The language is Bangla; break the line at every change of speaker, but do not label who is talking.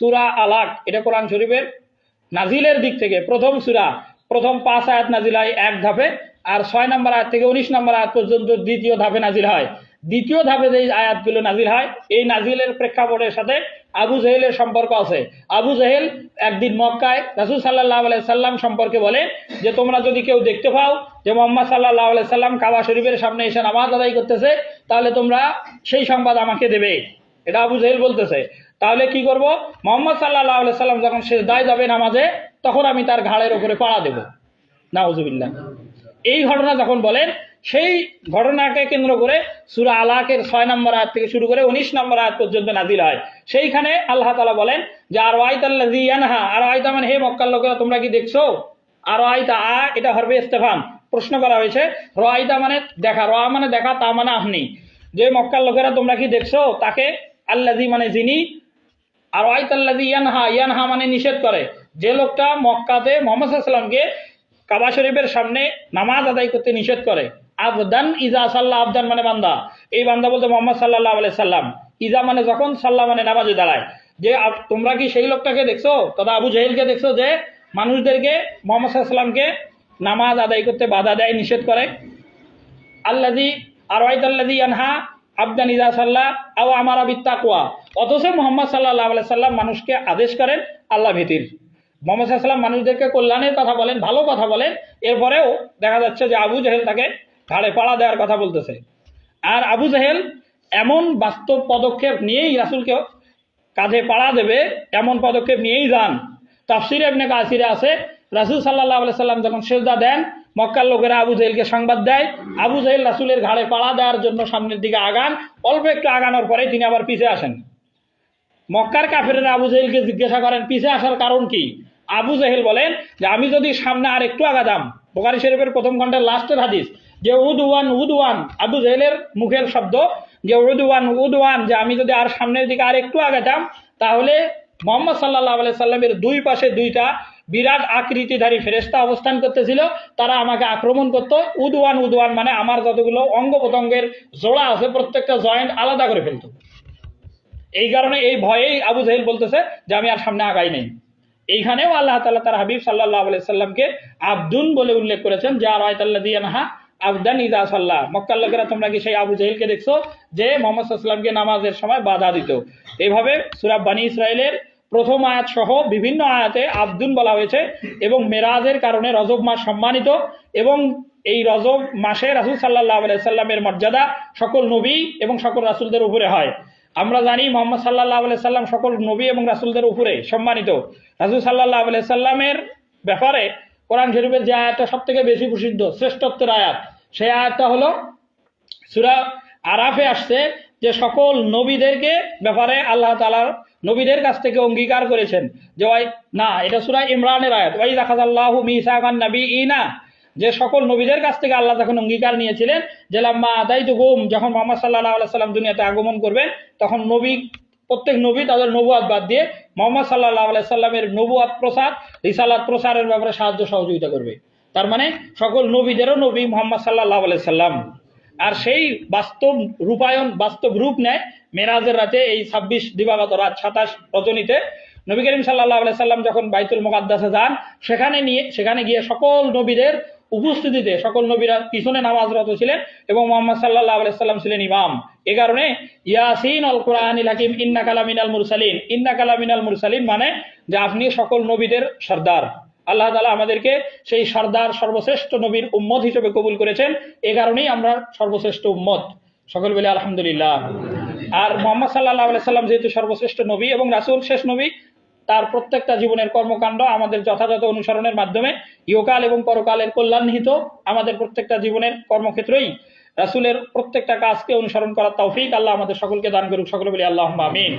সূরা আলাক, এটা কোরআন শরীফের নাজিলের দিক থেকে প্রথম সূরা, প্রথম 5 আয়াত নাজিল হয় এক ধাপে, আর 6 নম্বর আয়াত থেকে 19 নম্বর আয়াত পর্যন্ত দ্বিতীয় ধাপে নাজিল হয়। দ্বিতীয় ধাপে যে আয়াতগুলো নাজিল হয়, এই নাজিলের প্রেক্ষাপটের সাথে আবু জেহেলের সম্পর্ক আছে। আবু জেহেল একদিন মক্কায় রাসূল সাল্লাল্লাহু আলাইহি সাল্লাম সম্পর্কে বলে যে তোমরা যদি কেউ দেখতে পাও যে মুহাম্মদ সাল্লাল্লাহু আলাইহি সাল্লাম কাবা শরীফের সামনে এসে নামাজ আদায় করতেছে, তাহলে তোমরা সেই সংবাদ আমাকে দেবে। এটা আবু জেহেল বলতেছে। তাহলে কি করব, মুহাম্মদ সাল্লাল্লাহু আলাইহি সাল্লাম যখন সিজদায় যাবে নামাজে, তখন আমি তার ঘাড়ের উপরে পাড়া দেব। নাউজুবিল্লাহ। এই ঘটনা যখন বলেন, সেই ঘটনাকে কেন্দ্র করে সূরা আলাকের 6 নম্বর আয়াত থেকে শুরু করে 19 নম্বর আয়াত পর্যন্ত নাজিল হয়। সেইখানে আল্লাহ তাআলা বলেন যে আর ওয়াইতাল্লাযী ইয়ানহা, আর ওয়াইতা মানে হে মক্কার লোকেরা তোমরা কি দেখছো, আর ওয়াইতা এটা হরফে ইস্তেফাম, প্রশ্ন করা হয়েছে। রাইতা মানে দেখা, রা মানে দেখা, তা মানে আপনি, যে মক্কার লোকেরা তোমরা কি দেখছো তাকে, আল্লাযী মানে যিনি, আর ওয়াইতাল্লাযী ইয়ানহা, ইয়ানহা মানে নিষেধ করে, যে লোকটা মক্কাতে মুহাম্মদ সাল্লাল্লাহু আলাইহি ওয়াসাল্লামকে কাবা শরীফের সামনে নামাজ আদায় করতে নিষেধ করে। আবদান ইজা সাল্লাহ, আবদান মানে বান্দা, এই বান্দা বলতে মুহাম্মদ সাল্লাল্লাহু আলাইহি সাল্লাম, ইজা মানে যখন, সাল্লাহ মানে নামাজে দাঁড়ায়। যে তোমরা কি সেই লোকটাকে দেখছো, তথা আবু জেহেলকে দেখছো যে মানুষদেরকে মুহাম্মদ সাল্লাল্লাহু আলাইহি ওয়াসাল্লামকে নামাজ আদায় করতে বাধা দেয়, নিষেধ করে। আল্লাযী আরওয়াইতাল্লাযী ইয়ানহা আবদান ইজা সাল্লাহ আও আমারা বিত্তাকওয়া, অথচ মুহাম্মদ সাল্লাল্লাহু আলাইহি সাল্লাম মানুষকে আদেশ করেন আল্লাহ ভীতির। মুহাম্মদ সাল্লাল্লাহু আলাইহি সাল্লাম মানুষদেরকে কল্যাণের কথা বলেন, ভালো কথা বলেন, এরপরেও দেখা যাচ্ছে যে আবু জেহেল তাকে ঘাড়ে পাড়া দেওয়ার কথা বলতেছে। আর আবু জেহেল এমন বাস্তব পদক্ষেপ নিয়েই রাসূলকে কাঁধে পাড়া দেবে, এমন পদক্ষেপ নিয়েই যান। তাফসীরে ইবনে কাসিরে আছে, রাসূল সাল্লাল্লাহু আলাইহি সাল্লাম যখন সিজদা দেন, মক্কার লোকেরা আবু জেহেলকে সংবাদ দেয়, আবু জেহেল রাসূলের ঘাড়ে পাড়া দেওয়ার জন্য সামনের দিকে আগান, অল্প একটু আগানোর পরে তিনি আবার পিছে আসেন। মক্কার কাফেরেরা আবু জেহেলকে জিজ্ঞাসা করেন পিছে আসার কারণ কি। আবু জেহেল বলেন যে আমি যদি সামনে আর একটু আগাতাম, বুখারী শরীফের প্রথম খণ্ডের লাস্টের হাদিস, যে উদওয়ান উদওয়ান, আবু জেহেলের মুখের শব্দ যে উদওয়ান উদওয়ান, যে আমি যদি আর সামনের দিকে আর একটু আগাতাম, তাহলে মুহাম্মদ সাল্লাল্লাহু আলাইহি সাল্লামের দুই পাশে দুইটা বিরাট আকৃতিধারী ফেরেশতা অবস্থান করতেছিল, তারা আমাকে আক্রমণ করতো। উদওয়ান উদওয়ান মানে আমার যতগুলো অঙ্গ প্রত্যঙ্গের জোড়া আছে প্রত্যেকটা জয়েন্ট আলাদা করে ফেলতো। এই কারণে এই ভয়েই আবু জেহেল বলতেছে যে আমি আর সামনে আগাই নাই। এইখানেও আল্লাহ তাআলা তার হাবিব সাল্লাল্লাহু আলাইহি সাল্লামকে আবদুন বলে উল্লেখ করেছেন, যে আর ওয়াইতাল্লাযী ইয়ানহা আবদান ইযা সাল্লাহ। মক্কার লোকেরা তোমরা কি সেই আবু জেহেলকে দেখছো যে মুহাম্মদ সাল্লাল্লাহু আলাইহি ওয়াসাল্লামকে নামাজের সময় বাধা দিত। এইভাবে সূরা বনী ইসরাইলের প্রথম আয়াত সহ বিভিন্ন আয়াতে আবদুন বলা হয়েছে। এবং মেরাজের কারণে রজব মাস সম্মানিত, এবং এই রজব মাসে রাসূল সাল্লাল্লাহু আলাইহি সাল্লামের মর্যাদা সকল নবী এবং সকল রাসূলদের উপরে হয়। আমরা জানি মুহাম্মদ সাল্লাল্লাহু আলাইহি সাল্লাম সকল নবী এবং রাসূলদের উপরে সম্মানিত। রাসূল সাল্লাল্লাহু আলাইহি সাল্লামের ব্যাপারে কোরআন শরীফের যে আয়াতটা সবথেকে বেশি প্রসিদ্ধ, শ্রেষ্ঠত্বের আয়াত, সেই আয়াতটা হলো সূরা আরাফে আসছে, যে সকল নবীদেরকে ব্যাপারে আল্লাহ তাআলা নবীদের কাছ থেকে অঙ্গীকার করেছেন যে না, এটা সূরা ইমরানের আয়াত, ওয়াইযা আখাযাল্লাহু মিসাকান নাবিয়িনা, যে সকল নবীদের কাছ থেকে আল্লাহ যখন অঙ্গীকার নিয়েছিলেন যে লাম্মা আতাইতুকুম, যখন মুহাম্মদ সাল্লাল্লাহু আলাইহি সাল্লাম দুনিয়াতে আগমন করবেন, তখন প্রত্যেক নবী তাদের নবুয়াত বাদ দিয়ে মুহাম্মদ সাল্লাল্লাহু আলাইহি সাল্লামের নবুয়াত প্রচার, রিসালাত প্রচারের ব্যাপারে সাহায্য সহযোগিতা করবে। তার মানে সকল নবীদেরও নবী মুহাম্মদ সাল্লাল্লাহু আলাইহি সাল্লাম। আর সেই বাস্তব রূপায়ণ, বাস্তব রূপ নেয় মেরাজের রাতে, এই 26 দিবাগত রাত 27 রজনীতে নবী করিম সাল্লাল্লাহু আলাইহি সাল্লাম যখন বাইতুল মুকাদ্দাসে যান, সেখানে গিয়ে সকল নবীদের উপস্থিতিতে সকল নবীরা পিছনে নামাজরত ছিলেন এবং মুহাম্মদ সাল্লাল্লাহু আলাইহি সাল্লাম ছিলেন ইমাম। এই কারণে ইয়াসিন আল কুরআনিল হাকিম ইন্নাকা লামিনাল মুরসালিন, ইন্নাকা লামিনাল মুরসালিন মানে যে আপনি সকল নবীদের সর্দার। আল্লাহ তাআলা আমাদেরকে সেই সর্দার সর্বশ্রেষ্ঠ নবীর উম্মত হিসেবে কবুল করেছেন, এ কারণেই আমরা সর্বশ্রেষ্ঠ উম্মত। সকল বলে আলহামদুলিল্লাহ। আর মুহাম্মদ সাল্লাল্লাহু আলাইহি সাল্লাম যেহেতু সর্বশ্রেষ্ঠ নবী এবং রাসূল, শেষ নবী, তার প্রত্যেকটা জীবনের কর্মকাণ্ড আমাদের যথাযথ অনুসরণের মাধ্যমে ইহকাল এবং পরকালের কল্যাণ নিহিত। আমাদের প্রত্যেকটা জীবনের কর্মক্ষেত্রেই রাসূলের প্রত্যেকটা কাজকে অনুসরণ করার তৌফিক আল্লাহ আমাদের সকলকে দান করুক। সকলে বলি আল্লাহুম্মা আমিন।